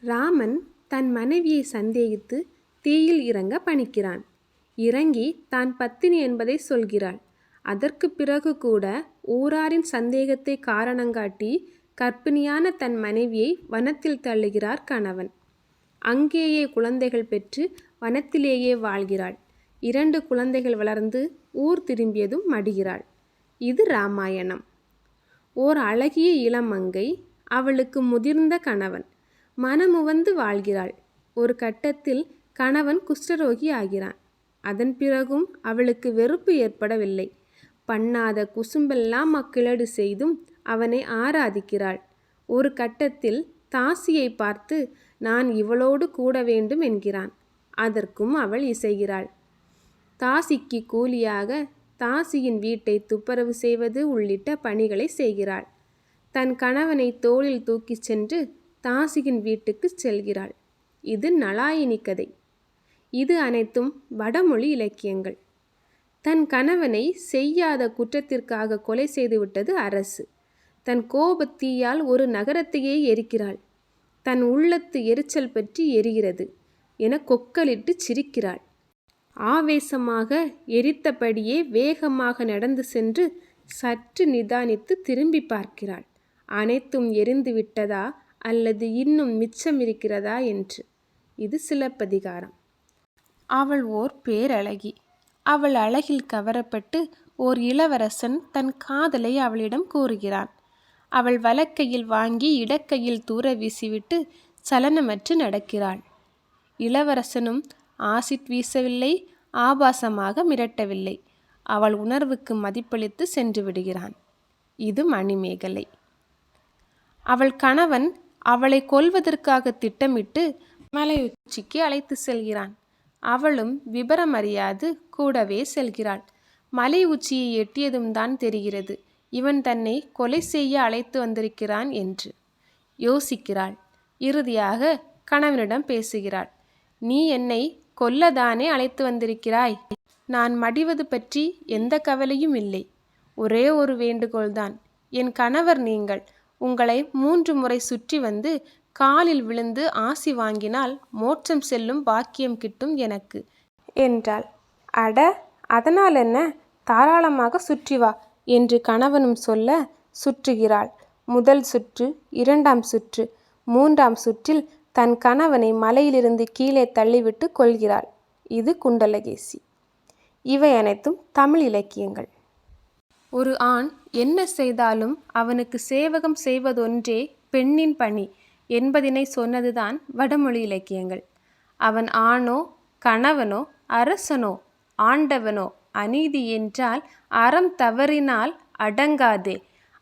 ராமன் தன் மனைவியை சந்தேகித்து தீயில் இறங்க பணிக்கிறான். இறங்கி தான் பத்தினி என்பதை சொல்கிறாள். அதற்கு பிறகு கூட ஊராரின் சந்தேகத்தை காரணங்காட்டி கர்ப்பிணியான தன் மனைவியை வனத்தில் தள்ளுகிறார் கணவன். அங்கேயே குழந்தைகள் பெற்று வனத்திலேயே வாழ்கிறாள். 2 குழந்தைகள் வளர்ந்து ஊர் திரும்பியதும் மடிகிறாள். இது இராமாயணம். ஓர் அழகிய இளமங்கை, அவளுக்கு முதிர்ந்த கணவன். மனமுவந்து வாழ்கிறாள். ஒரு கட்டத்தில் கணவன் குஷ்டரோகி ஆகிறான். அதன் பிறகும் அவளுக்கு வெறுப்பு ஏற்படவில்லை. பண்ணாத குசும்பெல்லாம் அக்கிழடு செய்தும் அவனை ஆராதிக்கிறாள். ஒரு கட்டத்தில் தாசியை பார்த்து நான் இவளோடு கூட வேண்டும் என்கிறான். அதற்கும் அவள் இசைகிறாள். தாசிக்கு கூலியாக தாசியின் வீட்டை துப்புரவு செய்வது உள்ளிட்ட பணிகளை செய்கிறாள். தன் கணவனை தோளில் தூக்கிச் சென்று தாசியின் வீட்டுக்கு செல்கிறாள். இது நளாயினி கதை. இது அனைத்தும் வடமொழி இலக்கியங்கள். தன் கணவனை செய்யாத குற்றத்திற்காக கொலை செய்துவிட்டது அரசு. தன் கோபத்தீயால் ஒரு நகரத்தையே எரிக்கிறாள். தன் உள்ளத்து எரிச்சல் பற்றி எரிகிறது என கொக்கலிட்டு சிரிக்கிறாள். ஆவேசமாக எரித்தபடியே வேகமாக நடந்து சென்று சற்று நிதானித்து திரும்பி பார்க்கிறாள். அனைத்தும் எரிந்து விட்டதா அல்லது இன்னும் மிச்சம் இருக்கிறதா என்று. இது சிலப்பதிகாரம். அவள் ஓர் பேரழகி. அவள் அழகில் கவரப்பட்டு ஓர் இளவரசன் தன் காதலை அவளிடம் கூறுகிறான். அவள் வலக்கையில் வாங்கி இடக்கையில் தூர வீசிவிட்டு சலனமற்று நடக்கிறாள். இளவரசனும் ஆசிட் வீசவில்லை, ஆபாசமாக மிரட்டவில்லை. அவள் உணர்வுக்கு மதிப்பளித்து சென்று விடுகிறான். இது மணிமேகலை. அவள் கணவன் அவளை கொல்வதற்காக திட்டமிட்டு மலை உச்சிக்கு அழைத்து செல்கிறான். அவளும் விபரமறியாது கூடவே செல்கிறாள். மலை உச்சியை எட்டியதும் தான் தெரிகிறது இவன் தன்னை கொலை செய்ய அழைத்து வந்திருக்கிறான் என்று. யோசிக்கிறாள். இறுதியாக கணவனிடம் பேசுகிறாள். நீ என்னை கொல்லதானே அழைத்து வந்திருக்கிறாய். நான் மடிவது பற்றி எந்த கவலையும் இல்லை. ஒரே ஒரு வேண்டுகோள்தான். என் கணவர் நீங்கள். உங்களை 3 முறை சுற்றி வந்து காலில் விழுந்து ஆசி வாங்கினால் மோட்சம் செல்லும் பாக்கியம் கிட்டும் எனக்கு என்றாள். அட, அதனால் என்ன, தாராளமாக சுற்றி வா என்று கணவனும் சொல்ல சுற்றுகிறாள். முதல் சுற்று, 2ஆம் சுற்று, 3ஆம் சுற்றில் தன் கணவனை மலையிலிருந்து கீழே தள்ளிவிட்டு கொள்கிறாள். இது குண்டலகேசி. இவை அனைத்தும் தமிழ் இலக்கியங்கள். ஒரு ஆண் என்ன செய்தாலும் அவனுக்கு சேவகம் செய்வதொன்றே பெண்ணின் பணி என்பதினை சொன்னதுதான் வடமொழி இலக்கியங்கள். அவன் ஆணோ கணவனோ அரசனோ ஆண்டவனோ அநீதி என்றால் அறம் தவறினால் அடங்காதே,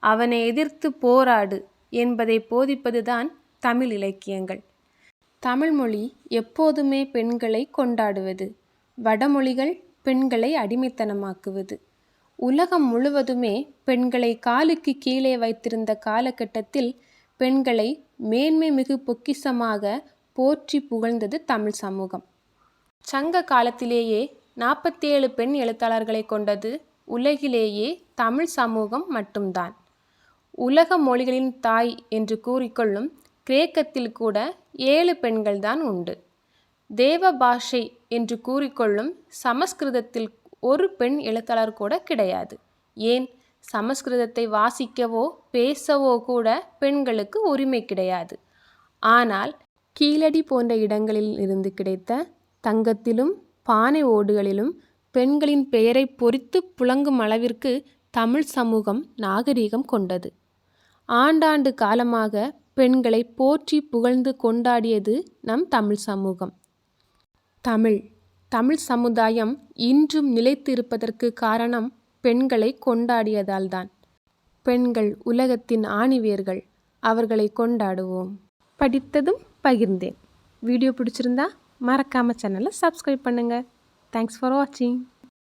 அவனை எதிர்த்து போராடு என்பதை போதிப்பதுதான் தமிழ் இலக்கியங்கள். தமிழ்மொழி எப்போதுமே பெண்களை கொண்டாடுவது, வடமொழிகள் பெண்களை அடிமைத்தனமாக்குவது. உலகம் முழுவதுமே பெண்களை காலுக்கு கீழே வைத்திருந்த காலகட்டத்தில் பெண்களை மேன்மை மிகு பொக்கிஷமாக போற்றி புகழ்ந்தது தமிழ் சமூகம். சங்க காலத்திலேயே 47 பெண் எழுத்தாளர்களை கொண்டது உலகிலேயே தமிழ் சமூகம் மட்டும்தான். உலக மொழிகளின் தாய் என்று கூறிக்கொள்ளும் கிரேக்கத்தில் கூட 7 பெண்கள்தான் உண்டு. தேவ பாஷை என்று கூறிக்கொள்ளும் சமஸ்கிருதத்தில் ஒரு பெண் எழுத்தாளர் கூட கிடையாது. ஏன், சமஸ்கிருதத்தை வாசிக்கவோ பேசவோ கூட பெண்களுக்கு உரிமை கிடையாது. ஆனால் கீழடி போன்ற இடங்களில் இருந்து கிடைத்த தங்கத்திலும் பானை ஓடுகளிலும் பெண்களின் பெயரை பொறித்து புழங்கும் அளவிற்கு தமிழ் சமூகம் நாகரீகம் கொண்டது. ஆண்டாண்டு காலமாக பெண்களை போற்றி புகழ்ந்து கொண்டாடியது நம் தமிழ் சமூகம். தமிழ் சமுதாயம் இன்றும் நிலைத்து இருப்பதற்கு காரணம் பெண்களை கொண்டாடியதால்தான். பெண்கள் உலகத்தின் ஆணிவேர்கள். அவர்களை கொண்டாடுவோம். படித்ததும் பகிர்ந்தேன். வீடியோ பிடிச்சிருந்தா மறக்காமல் சேனலை சப்ஸ்கிரைப் பண்ணுங்கள். தேங்க்ஸ் ஃபார் வாட்சிங்.